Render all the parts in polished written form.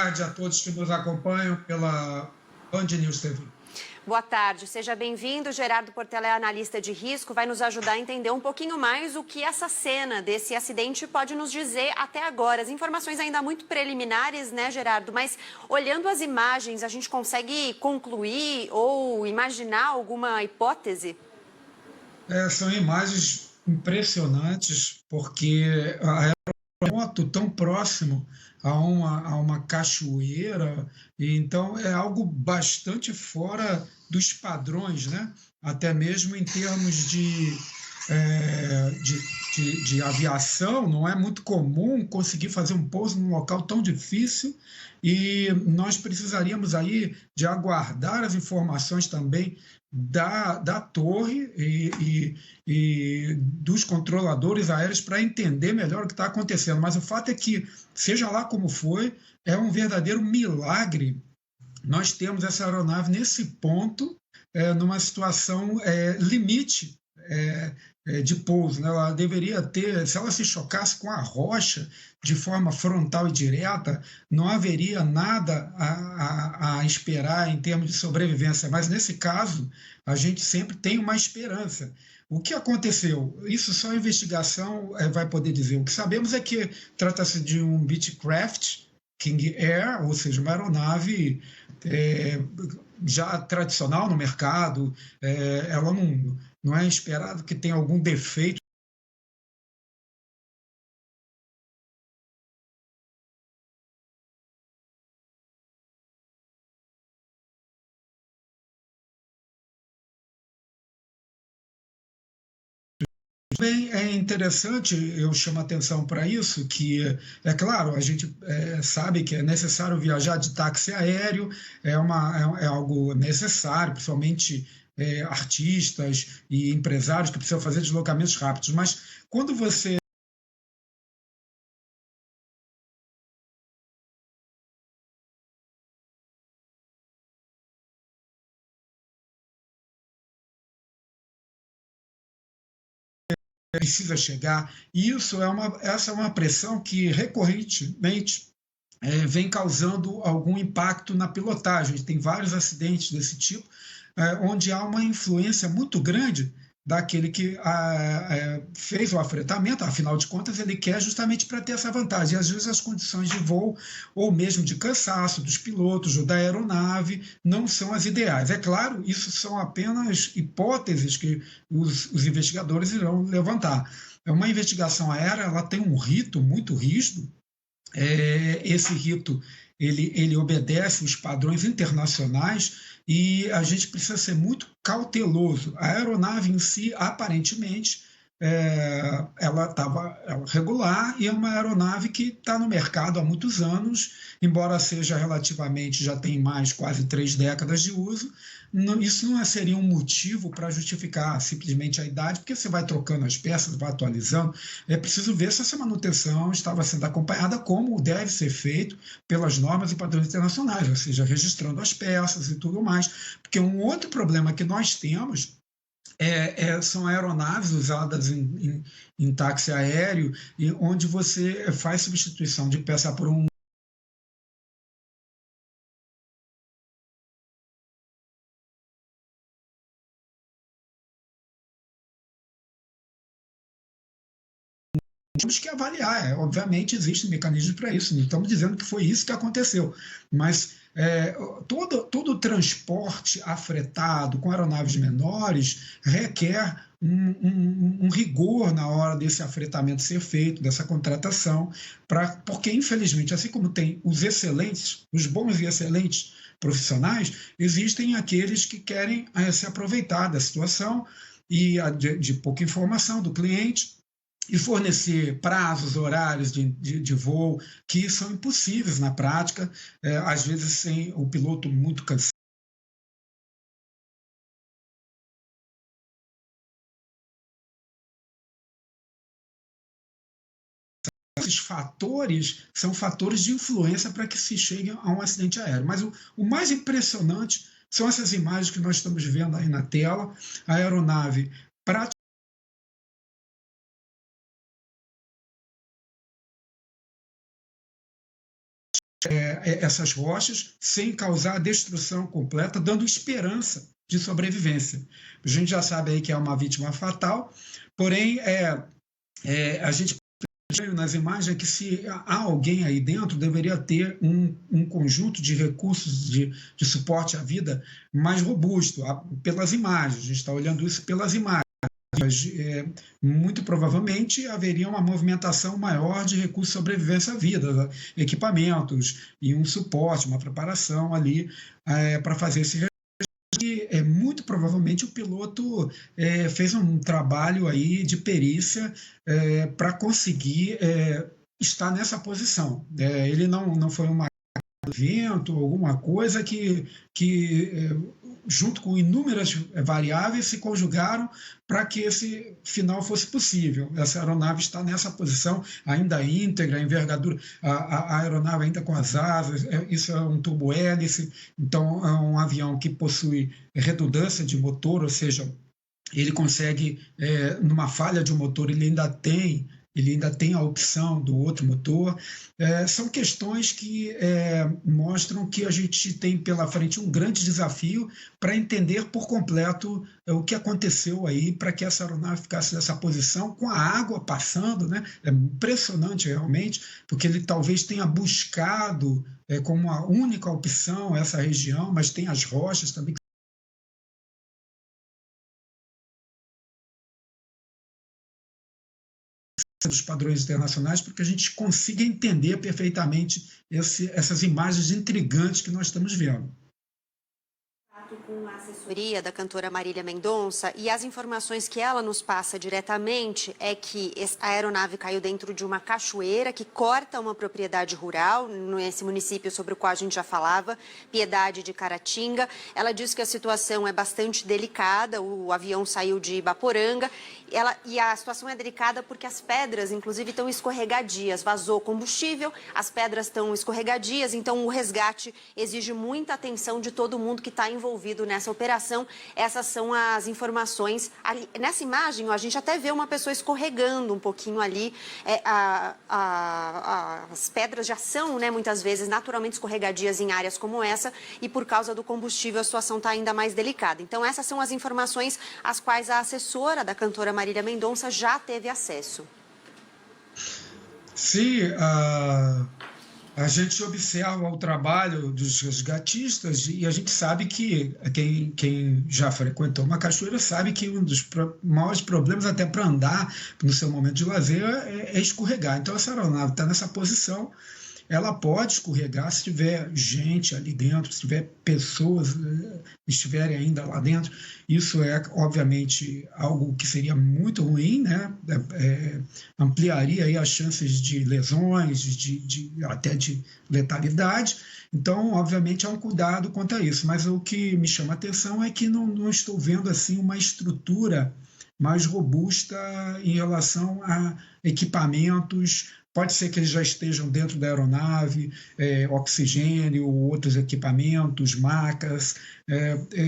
tarde a todos que nos acompanham pela Band News TV. Boa tarde, seja bem-vindo. Gerardo Portela é analista de risco, vai nos ajudar a entender um pouquinho mais o que essa cena desse acidente pode nos dizer até agora. As informações ainda muito preliminares, né, Gerardo? Mas olhando as imagens, a gente consegue concluir ou imaginar alguma hipótese? São imagens impressionantes, porque a moto tão próximo a uma cachoeira, e então é algo bastante fora dos padrões, né? Até mesmo em termos de aviação, não é muito comum conseguir fazer um pouso num local tão difícil, e nós precisaríamos aí de aguardar as informações também da torre e dos controladores aéreos para entender melhor o que está acontecendo. Mas o fato é que, seja lá como foi, é um verdadeiro milagre nós temos essa aeronave nesse ponto, numa situação limite de pouso, né? Ela deveria ter, se ela se chocasse com a rocha de forma frontal e direta, não haveria nada a esperar em termos de sobrevivência, mas nesse caso a gente sempre tem uma esperança. O que aconteceu? Isso só a investigação vai poder dizer. O que sabemos é que trata-se de um Beechcraft King Air, ou seja, uma aeronave já tradicional no mercado. Ela não é esperado que tenha algum defeito. Bem, é interessante, eu chamo a atenção para isso, que, é claro, a gente sabe que é necessário viajar de táxi aéreo, é algo necessário, principalmente artistas e empresários que precisam fazer deslocamentos rápidos, mas quando você precisa chegar, essa é uma pressão que recorrentemente vem causando algum impacto na pilotagem. Tem vários acidentes desse tipo, onde há uma influência muito grande daquele que fez o afretamento, afinal de contas, ele quer justamente para ter essa vantagem. E às vezes as condições de voo, ou mesmo de cansaço dos pilotos ou da aeronave, não são as ideais. É claro, isso são apenas hipóteses que os investigadores irão levantar. Uma investigação aérea, ela tem um rito muito rígido. Esse rito ele obedece os padrões internacionais e a gente precisa ser muito cauteloso. A aeronave em si, aparentemente, ela estava regular e é uma aeronave que está no mercado há muitos anos, embora seja relativamente, já tem mais quase 3 décadas de uso. Isso não seria um motivo para justificar simplesmente a idade, porque você vai trocando as peças, vai atualizando. É preciso ver se essa manutenção estava sendo acompanhada como deve ser feito pelas normas e padrões internacionais, ou seja, registrando as peças e tudo mais. Porque um outro problema que nós temos são aeronaves usadas em táxi aéreo, e onde você faz substituição de peça por temos que avaliar. Obviamente, existem mecanismos para isso, não estamos dizendo que foi isso que aconteceu, mas todo o transporte afretado com aeronaves menores requer um rigor na hora desse afretamento ser feito, dessa contratação, porque, infelizmente, assim como tem os excelentes, os bons e excelentes profissionais, existem aqueles que querem se aproveitar da situação e de pouca informação do cliente e fornecer prazos, horários de voo que são impossíveis na prática, às vezes sem o piloto muito cansado. Esses fatores são fatores de influência para que se chegue a um acidente aéreo. Mas o mais impressionante são essas imagens que nós estamos vendo aí na tela, a aeronave praticamente essas rochas sem causar destruição completa, dando esperança de sobrevivência. A gente já sabe aí que é uma vítima fatal, porém, a gente nas imagens é que se há alguém aí dentro, deveria ter um conjunto de recursos de suporte à vida mais robusto, pelas imagens, a gente está olhando isso pelas imagens. Muito provavelmente haveria uma movimentação maior de recursos de sobrevivência à vida, equipamentos e um suporte, uma preparação ali para fazer esse. Muito provavelmente o piloto fez um trabalho aí de perícia para conseguir estar nessa posição. Ele não foi um evento, alguma coisa que junto com inúmeras variáveis se conjugaram para que esse final fosse possível. Essa aeronave está nessa posição ainda íntegra, a envergadura, a aeronave ainda com as asas, isso é um turbo-hélice, então é um avião que possui redundância de motor, ou seja, ele consegue, numa falha de um motor, ele ainda tem a opção do outro motor. São questões que mostram que a gente tem pela frente um grande desafio para entender por completo o que aconteceu aí para que essa aeronave ficasse nessa posição, com a água passando, né? É impressionante realmente, porque ele talvez tenha buscado como a única opção essa região, mas tem as rochas também, dos padrões internacionais, para que a gente consiga entender perfeitamente essas imagens intrigantes que nós estamos vendo. Com a assessoria da cantora Marília Mendonça, e as informações que ela nos passa diretamente é que a aeronave caiu dentro de uma cachoeira que corta uma propriedade rural nesse município sobre o qual a gente já falava, Piedade de Caratinga. Ela diz que a situação é bastante delicada, o avião saiu de Ibaporanga e a situação é delicada porque as pedras, inclusive, estão escorregadias, vazou combustível, as pedras estão escorregadias, então o resgate exige muita atenção de todo mundo que está envolvido nessa operação. Essas são as informações. Nessa imagem, a gente até vê uma pessoa escorregando um pouquinho ali. As pedras já são, né, muitas vezes, naturalmente escorregadias em áreas como essa, e por causa do combustível a situação está ainda mais delicada. Então, essas são as informações às quais a assessora da cantora Marília Mendonça já teve acesso. Sim, a gente observa o trabalho dos resgatistas e a gente sabe que quem já frequentou uma cachoeira sabe que um dos maiores problemas até para andar no seu momento de lazer é escorregar. Então essa aeronave está nessa posição, ela pode escorregar se tiver gente ali dentro, se tiver pessoas estiverem ainda lá dentro. Isso é, obviamente, algo que seria muito ruim, né? Ampliaria aí as chances de lesões, até de letalidade. Então, obviamente, há um cuidado quanto a isso. Mas o que me chama a atenção é que não estou vendo assim uma estrutura mais robusta em relação a equipamentos. Pode ser que eles já estejam dentro da aeronave, oxigênio, outros equipamentos, macas.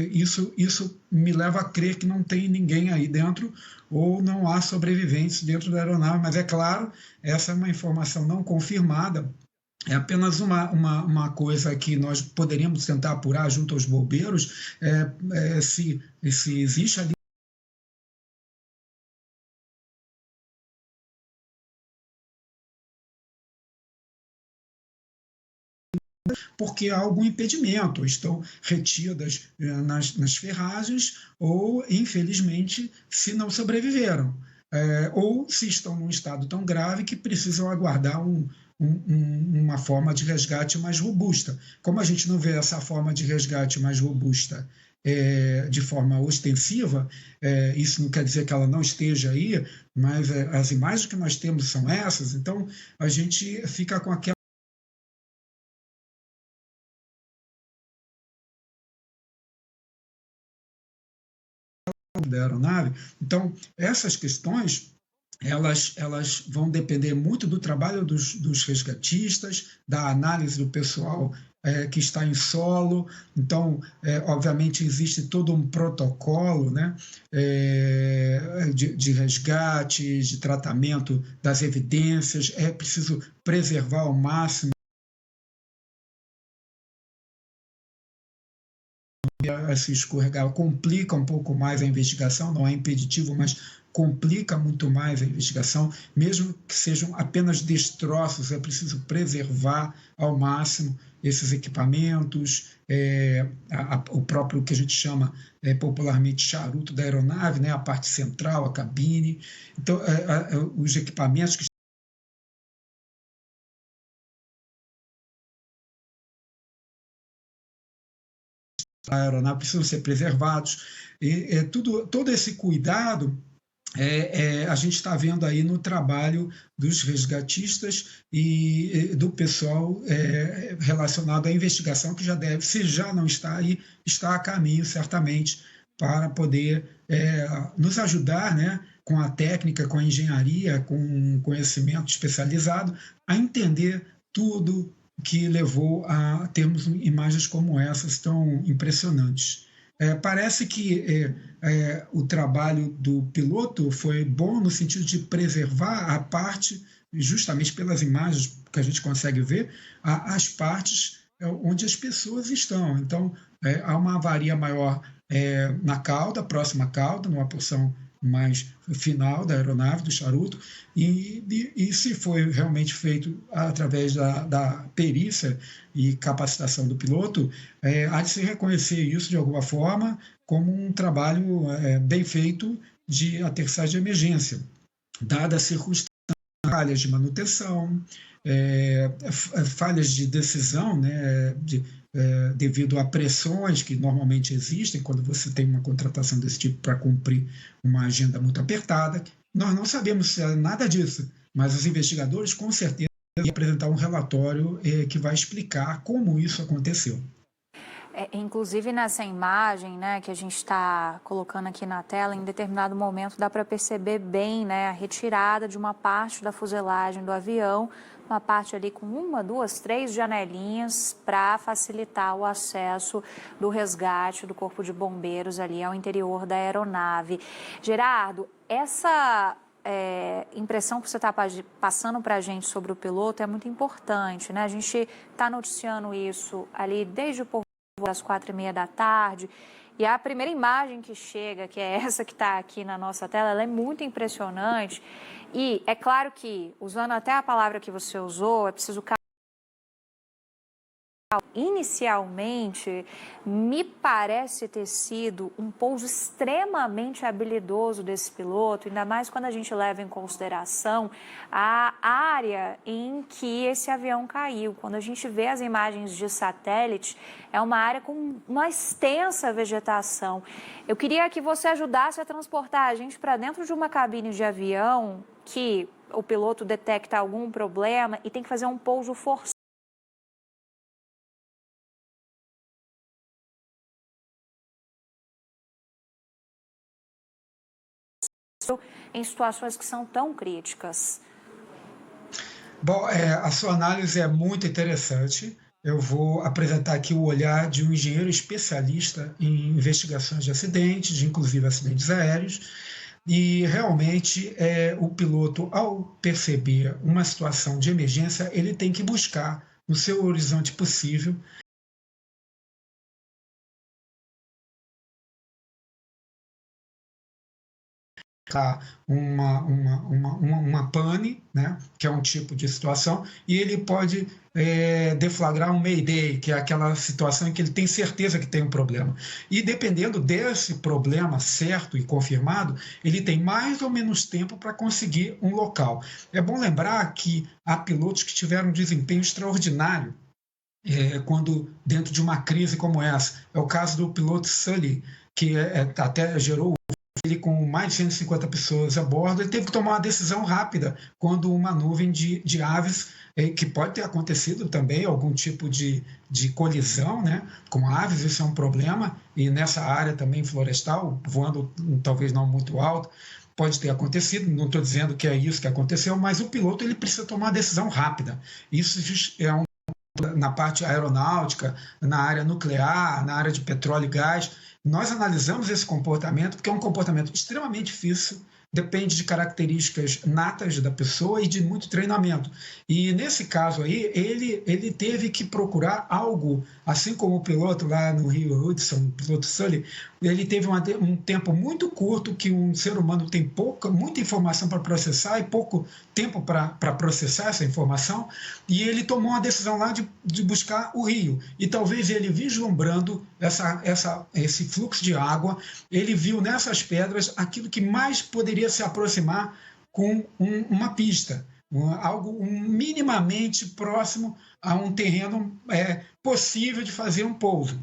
Isso me leva a crer que não tem ninguém aí dentro ou não há sobreviventes dentro da aeronave. Mas, é claro, essa é uma informação não confirmada. É apenas uma coisa que nós poderíamos tentar apurar junto aos bombeiros, se existe ali porque há algum impedimento, ou estão retidas nas ferragens, ou, infelizmente, se não sobreviveram, ou se estão num estado tão grave que precisam aguardar uma forma de resgate mais robusta. Como a gente não vê essa forma de resgate mais robusta de forma ostensiva, isso não quer dizer que ela não esteja aí, mas as imagens que nós temos são essas, então a gente fica com aquela da aeronave. Então, essas questões elas vão depender muito do trabalho dos resgatistas, da análise do pessoal que está em solo. Então, obviamente, existe todo um protocolo, né, de resgate, de tratamento das evidências. É preciso preservar ao máximo se escorregar, complica um pouco mais a investigação, não é impeditivo, mas complica muito mais a investigação, mesmo que sejam apenas destroços, é preciso preservar ao máximo esses equipamentos, o próprio que a gente chama popularmente charuto da aeronave, né, a parte central, a cabine. Então, os equipamentos que a aeronave precisam ser preservados, e todo esse cuidado a gente está vendo aí no trabalho dos resgatistas e do pessoal relacionado à investigação, que já deve, se já não está aí, está a caminho, certamente, para poder nos ajudar, né, com a técnica, com a engenharia, com conhecimento especializado, a entender tudo que levou a termos imagens como essas tão impressionantes. Parece que o trabalho do piloto foi bom no sentido de preservar a parte, justamente pelas imagens que a gente consegue ver, as partes onde as pessoas estão. Então, há uma avaria maior na cauda, próxima à cauda, numa porção mais final da aeronave, do charuto, e se foi realmente feito através da perícia e capacitação do piloto, há de se reconhecer isso de alguma forma como um trabalho bem feito de aterrissagem de emergência, dadas as circunstâncias, falhas de manutenção, falhas de decisão, né, devido a pressões que normalmente existem quando você tem uma contratação desse tipo para cumprir uma agenda muito apertada. Nós não sabemos nada disso, mas os investigadores com certeza vão apresentar um relatório que vai explicar como isso aconteceu. Inclusive nessa imagem, né, que a gente está colocando aqui na tela, em determinado momento dá para perceber bem, né, a retirada de uma parte da fuselagem do avião, uma parte ali com 1, 2, 3 janelinhas para facilitar o acesso do resgate do Corpo de Bombeiros ali ao interior da aeronave. Gerardo, essa impressão que você está passando para a gente sobre o piloto é muito importante, né? A gente está noticiando isso ali desde o às 4h30 da tarde, e a primeira imagem que chega, que é essa que está aqui na nossa tela, ela é muito impressionante, e é claro que, usando até a palavra que você usou, é preciso... Inicialmente, me parece ter sido um pouso extremamente habilidoso desse piloto, ainda mais quando a gente leva em consideração a área em que esse avião caiu. Quando a gente vê as imagens de satélite, é uma área com uma extensa vegetação. Eu queria que você ajudasse a transportar a gente para dentro de uma cabine de avião que o piloto detecta algum problema e tem que fazer um pouso forçado em situações que são tão críticas. Bom, a sua análise é muito interessante. Eu vou apresentar aqui o olhar de um engenheiro especialista em investigações de acidentes, inclusive acidentes aéreos, e realmente o piloto, ao perceber uma situação de emergência, ele tem que buscar no seu horizonte possível uma pane, né, que é um tipo de situação, e ele pode deflagrar um mayday, que é aquela situação em que ele tem certeza que tem um problema. E dependendo desse problema certo e confirmado, ele tem mais ou menos tempo para conseguir um local. É bom lembrar que há pilotos que tiveram um desempenho extraordinário quando dentro de uma crise como essa. É o caso do piloto Sully, que até gerou ele com mais de 150 pessoas a bordo, ele teve que tomar uma decisão rápida quando uma nuvem de aves, que pode ter acontecido também, algum tipo de colisão, né, com aves, isso é um problema, e nessa área também florestal, voando talvez não muito alto, pode ter acontecido, não estou dizendo que é isso que aconteceu, mas o piloto ele precisa tomar uma decisão rápida. Isso na parte aeronáutica, na área nuclear, na área de petróleo e gás. Nós analisamos esse comportamento porque é um comportamento extremamente difícil depende de características natas da pessoa e de muito treinamento. E nesse caso aí, ele teve que procurar algo, assim como o piloto lá no Rio Hudson, o piloto Sully, ele teve um tempo muito curto que um ser humano tem muita informação para processar e pouco tempo para processar essa informação, e ele tomou uma decisão lá de buscar o rio. E talvez ele vislumbrando esse fluxo de água, ele viu nessas pedras aquilo que mais poderia se aproximar com uma pista, algo minimamente próximo a um terreno possível de fazer um pouso.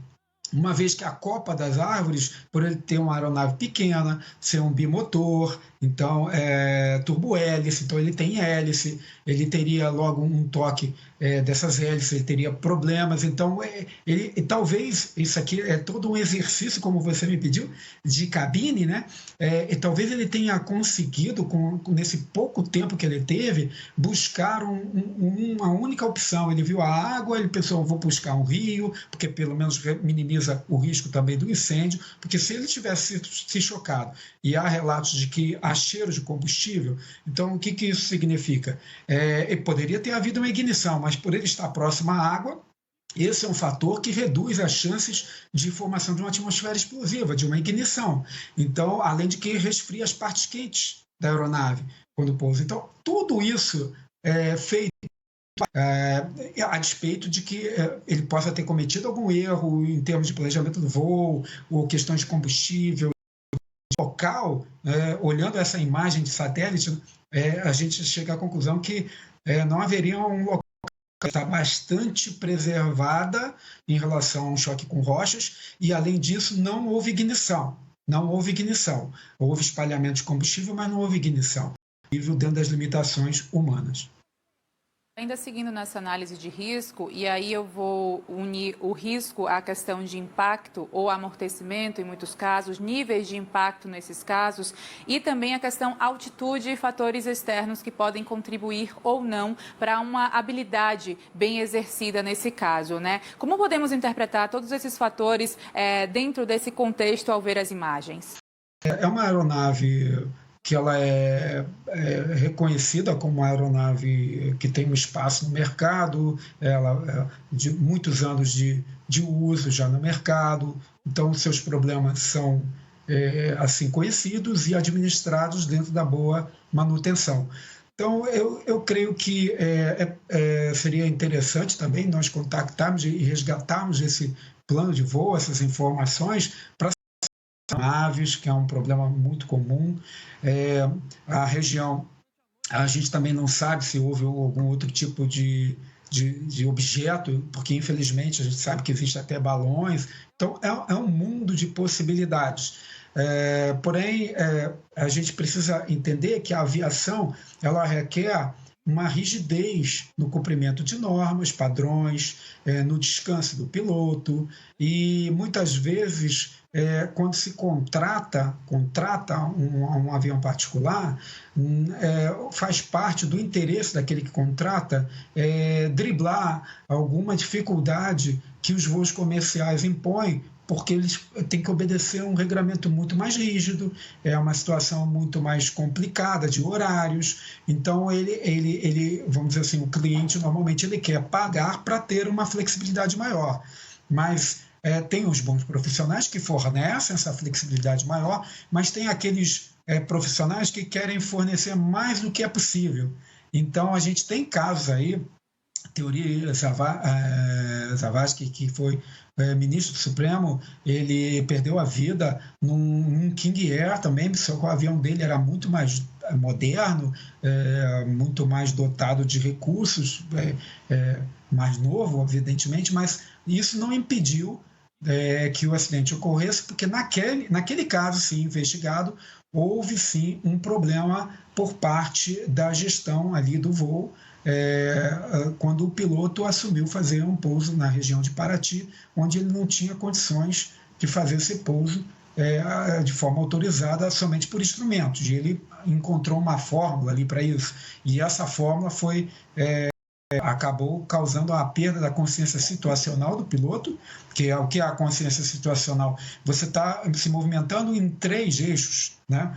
Uma vez que a copa das árvores, por ele ter uma aeronave pequena, ser um bimotor, então turbo-hélice, então ele tem hélice, ele teria logo um toque dessas hélices, ele teria problemas, então talvez, isso aqui é todo um exercício, como você me pediu, de cabine, né? E talvez ele tenha conseguido, nesse pouco tempo que ele teve, buscar uma única opção. Ele viu a água, ele pensou, vou buscar um rio, porque pelo menos minimiza o risco também do incêndio, porque se ele tivesse se chocado, e há relatos de que há cheiro de combustível, então o que isso significa? Poderia ter havido uma ignição, mas por ele estar próximo à água, esse é um fator que reduz as chances de formação de uma atmosfera explosiva, de uma ignição. Então, além de que resfria as partes quentes da aeronave quando pousa. Então, tudo isso é feito a despeito de que ele possa ter cometido algum erro em termos de planejamento do voo, ou questões de combustível. Local, olhando essa imagem de satélite, a gente chega à conclusão que não haveria um local que está bastante preservada em relação a um choque com rochas, e além disso não houve ignição. Não houve ignição. Houve espalhamento de combustível, mas não houve ignição. Dentro das limitações humanas. Ainda seguindo nessa análise de risco, e aí eu vou unir o risco à questão de impacto ou amortecimento, em muitos casos, níveis de impacto nesses casos, e também a questão altitude e fatores externos que podem contribuir ou não para uma habilidade bem exercida nesse caso, né? Como podemos interpretar todos esses fatores dentro desse contexto ao ver as imagens? É uma aeronave que ela é reconhecida como uma aeronave que tem um espaço no mercado, ela de muitos anos de uso já no mercado, então seus problemas são assim conhecidos e administrados dentro da boa manutenção. Então, eu creio que seria interessante também nós contactarmos e resgatarmos esse plano de voo, essas informações, para aves, que é um problema muito comum. A região, a gente também não sabe se houve algum outro tipo de objeto, porque infelizmente a gente sabe que existe até balões. Então é um mundo de possibilidades. Porém, a gente precisa entender que a aviação ela requer uma rigidez no cumprimento de normas, padrões, no descanso do piloto, e muitas vezes quando se contrata um avião particular, faz parte do interesse daquele que contrata driblar alguma dificuldade que os voos comerciais impõem, porque eles têm que obedecer a um regramento muito mais rígido, é uma situação muito mais complicada de horários. Então, vamos dizer assim, o cliente normalmente ele quer pagar para ter uma flexibilidade maior, mas tem os bons profissionais que fornecem essa flexibilidade maior, mas tem aqueles profissionais que querem fornecer mais do que é possível. Então, a gente tem casos aí, Teori Zavascki, que foi ministro do Supremo, ele perdeu a vida num King Air também, só que o avião dele era muito mais moderno, muito mais dotado de recursos, mais novo, evidentemente, mas isso não impediu que o acidente ocorresse, porque naquele caso, sim, investigado, houve sim um problema por parte da gestão ali do voo, quando o piloto assumiu fazer um pouso na região de Paraty, onde ele não tinha condições de fazer esse pouso de forma autorizada somente por instrumentos. E ele encontrou uma fórmula ali para isso, e essa fórmula foi acabou causando a perda da consciência situacional do piloto, que é o que é a consciência situacional. Você está se movimentando em 3 eixos, né?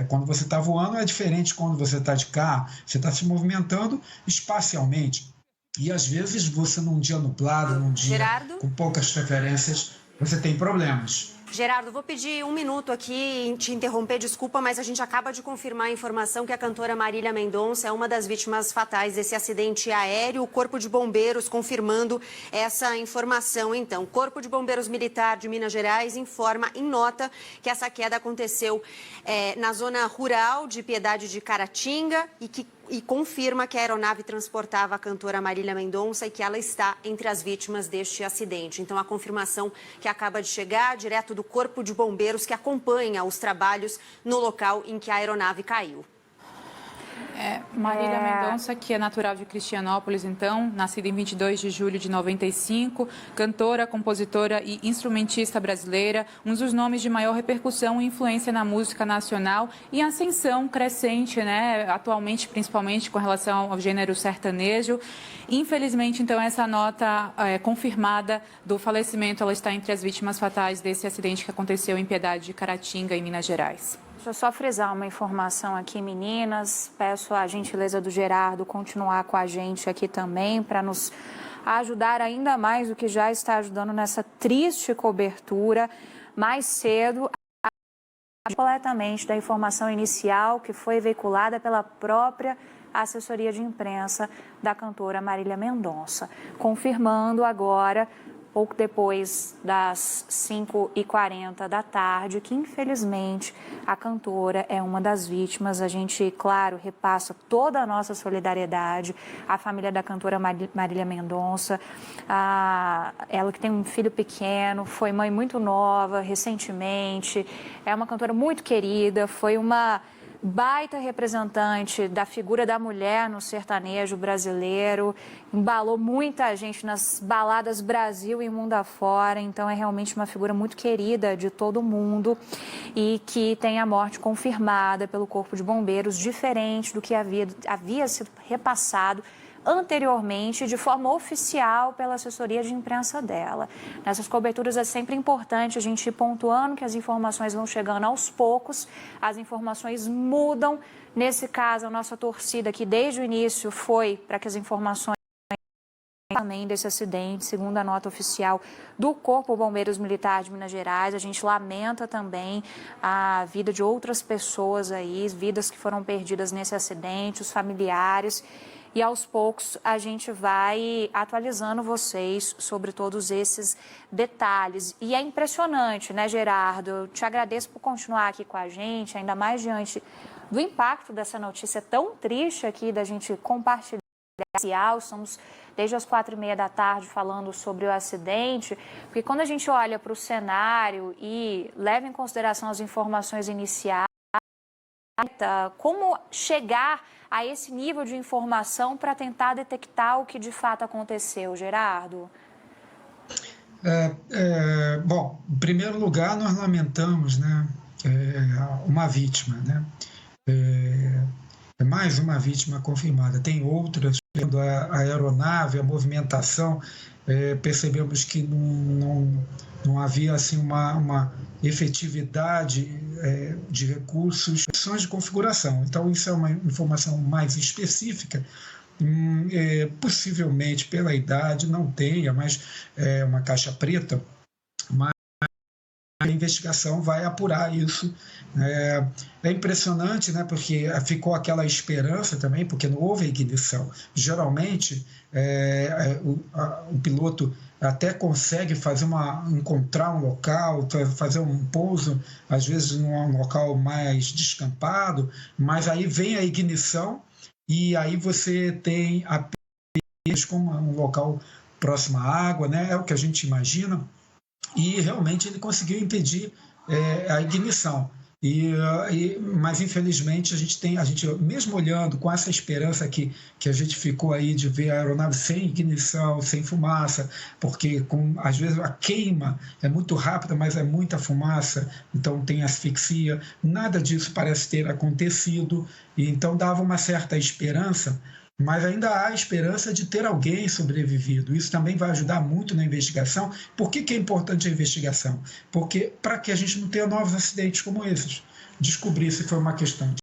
Quando você está voando é diferente de quando você está de carro, você está se movimentando espacialmente. E às vezes você num dia nublado, num dia Gerardo? com poucas referências, você tem problemas. Gerardo, vou pedir 1 minuto aqui, te interromper, desculpa, mas a gente acaba de confirmar a informação que a cantora Marília Mendonça é uma das vítimas fatais desse acidente aéreo. O Corpo de Bombeiros confirmando essa informação. Então, o Corpo de Bombeiros Militar de Minas Gerais informa em nota que essa queda aconteceu na zona rural de Piedade de Caratinga e confirma que a aeronave transportava a cantora Marília Mendonça e que ela está entre as vítimas deste acidente. Então, a confirmação que acaba de chegar direto do Corpo de Bombeiros que acompanha os trabalhos no local em que a aeronave caiu. Marília Mendonça, que é natural de Cristianópolis, então, nascida em 22 de julho de 95, cantora, compositora e instrumentista brasileira, um dos nomes de maior repercussão e influência na música nacional e ascensão crescente, né, atualmente, principalmente com relação ao gênero sertanejo. Infelizmente, então, essa nota confirmada do falecimento, ela está entre as vítimas fatais desse acidente que aconteceu em Piedade de Caratinga, em Minas Gerais. Deixa eu só frisar uma informação aqui, meninas. Peço a gentileza do Gerardo continuar com a gente aqui também para nos ajudar ainda mais do que já está ajudando nessa triste cobertura. Mais cedo, completamente da informação inicial que foi veiculada pela própria assessoria de imprensa da cantora Marília Mendonça, confirmando agora, pouco depois das 5h40 da tarde, que infelizmente a cantora é uma das vítimas. A gente, claro, repassa toda a nossa solidariedade à família da cantora Marília Mendonça, ela que tem um filho pequeno, foi mãe muito nova recentemente, é uma cantora muito querida, foi uma baita representante da figura da mulher no sertanejo brasileiro, embalou muita gente nas baladas Brasil e mundo afora, então é realmente uma figura muito querida de todo mundo e que tem a morte confirmada pelo Corpo de Bombeiros, diferente do que havia sido repassado anteriormente, de forma oficial, pela assessoria de imprensa dela. Nessas coberturas é sempre importante a gente ir pontuando que as informações vão chegando aos poucos, as informações mudam. Nesse caso, a nossa torcida aqui desde o início foi para que as informações também desse acidente, segundo a nota oficial do Corpo Bombeiros Militar de Minas Gerais. A gente lamenta também a vida de outras pessoas aí, vidas que foram perdidas nesse acidente, os familiares. E aos poucos a gente vai atualizando vocês sobre todos esses detalhes. E é impressionante, né, Gerardo? Eu te agradeço por continuar aqui com a gente, ainda mais diante do impacto dessa notícia tão triste aqui, da gente compartilhar. Estamos desde as 4h30 da tarde falando sobre o acidente, porque quando a gente olha para o cenário e leva em consideração as informações iniciais, como chegar a esse nível de informação para tentar detectar o que de fato aconteceu, Gerardo? Bom, em primeiro lugar, nós lamentamos, né, uma vítima, né? Mais uma vítima confirmada. Tem outras, a aeronave, a movimentação, percebemos que não havia assim, uma efetividade de recursos, opções de configuração. Então, isso é uma informação mais específica, possivelmente pela idade não tenha, mas é uma caixa preta, mas a investigação vai apurar isso. É impressionante, né, porque ficou aquela esperança também, porque não houve ignição. Geralmente, o piloto até consegue encontrar um local, fazer um pouso, às vezes num local mais descampado, mas aí vem a ignição e aí você tem apenas como um local próximo à água, né, é o que a gente imagina. E realmente ele conseguiu impedir a ignição. Mas infelizmente a gente mesmo olhando com essa esperança que a gente ficou aí de ver a aeronave sem ignição, sem fumaça, porque às vezes a queima é muito rápida, mas é muita fumaça, então tem asfixia. Nada disso parece ter acontecido, e então dava uma certa esperança. mas ainda há esperança de ter alguém sobrevivido. Isso também vai ajudar muito na investigação. Por que é importante a investigação? Porque para que a gente não tenha novos acidentes como esses, descobrir se foi uma questão